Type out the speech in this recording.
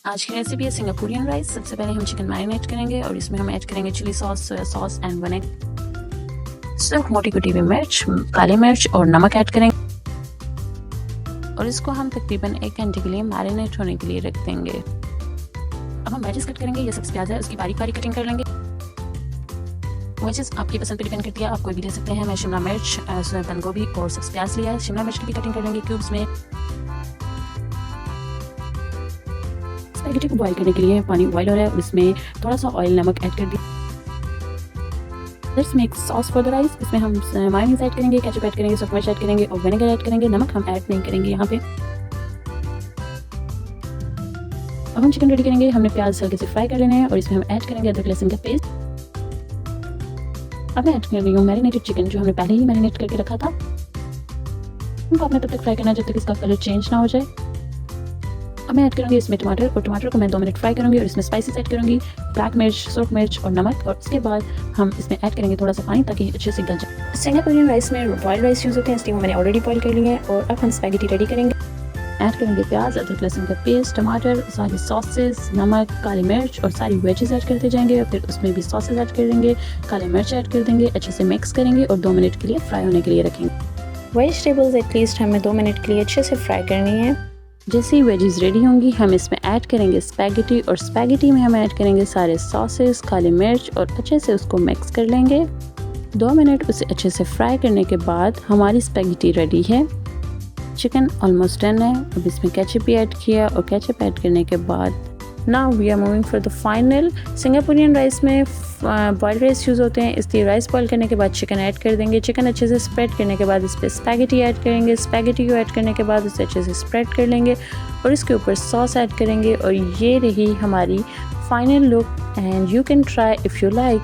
आज की रेसिपी है सिंगापुरियन राइस। सबसे पहले हम चिकन मैरिनेट करेंगे और इसमें हम ऐड करेंगे chilli sauce, soya sauce and 1 egg. सिर्फ मोटी कुटी हुई मिर्च, काली मिर्च और नमक ऐड करेंगे और इसको हम तकरीबन 1 घंटे के लिए मैरिनेट होने के लिए रख देंगे। अब हम वेजेस कट करेंगे। ये सब प्याज है, उसकी बारीक बारीक कटिंग कर लेंगे। वेजेस आपकी पसंद पे डिपेंड करती है, आप कोई भी ले सकते हैं। मैं शिमला मिर्च, बंद गोभी और सब प्याज लिया है। शिमला मिर्च की भी कटिंग कर लेंगे क्यूब्स में। स्पैगेटी को बॉईल करने के लिए पानी बॉईल हो रहा है और इसमें थोड़ा सा ऑयल, नमक ऐड कर दिया। Let's make sauce for the rice. इसमें हम मायोनीज ऐड करेंगे, केचप ऐड करेंगे, सॉस मिर्च ऐड करेंगे और विनेगर ऐड करेंगे। नमक हम ऐड नहीं करेंगे यहाँ पे। अब हम चिकन रेडी करेंगे। हमने प्याज हल्के से फ्राई कर लेने हैं और इसमें हम ऐड करेंगे अदरक लहसुन का पेस्ट। अब मैं ऐड कर रही हूँ मैरिनेटेड चिकन, जो हमने पहले ही मैरिनेट करके रखा था। उनको आपने तब तक फ्राई करना है जब तक इसका कलर चेंज ना हो जाए। अब मैं ऐड करूँगी इसमें टमाटर, और टमाटर को मैं 2 मिनट फ्राई करूँगी और इसमें स्पाइसेस ऐड करूँगी, ब्लैक मिर्च, सूरख मिर्च और नमक। और उसके बाद हम इसमें ऐड करेंगे थोड़ा सा पानी ताकि अच्छे से गल जाए। सिंगापुरियन राइस में बॉइल्ड राइस यूज़ होते हैं, इसलिए वो मैंने ऑलरेडी बॉईल कर लिया है। और अब हम स्पैगेटी रेडी करेंगे। ऐड करेंगे प्याज, अदरक लहसुन का पेस्ट, टमाटर, सारी सॉसेस, नमक, काली मिर्च और सारी वेजेस ऐड करते जाएंगे। और फिर उसमें भी सॉसेस ऐड कर देंगे, काली मिर्च ऐड कर देंगे, अच्छे से मिक्स करेंगे और 2 मिनट के लिए फ्राई होने के लिए रखेंगे। वेजिटेबल्स एटलीस्ट हमें 2 मिनट के लिए अच्छे से फ्राई करनी है। जैसे ही वेजीज रेडी होंगी हम इसमें ऐड करेंगे स्पैगेटी, और स्पैगेटी में हम ऐड करेंगे सारे सॉसेस, काली मिर्च और अच्छे से उसको मिक्स कर लेंगे। 2 मिनट उसे अच्छे से फ्राई करने के बाद हमारी स्पैगेटी रेडी है। चिकन ऑलमोस्ट डन है। अब इसमें केचप भी ऐड किया और केचप ऐड करने के बाद now we are moving for the final. Singaporean rice में बॉइल्ड राइस यूज़ होते हैं, इसलिए राइस बॉईल करने के बाद चिकन ऐड कर देंगे। चिकन अच्छे से स्प्रेड करने के बाद इस पर स्पैगेटी ऐड करेंगे। स्पैगेटी को ऐड करने के बाद उसे अच्छे से स्प्रेड कर लेंगे और इसके ऊपर सॉस ऐड करेंगे। और ये रही हमारी final look and you can try if you like.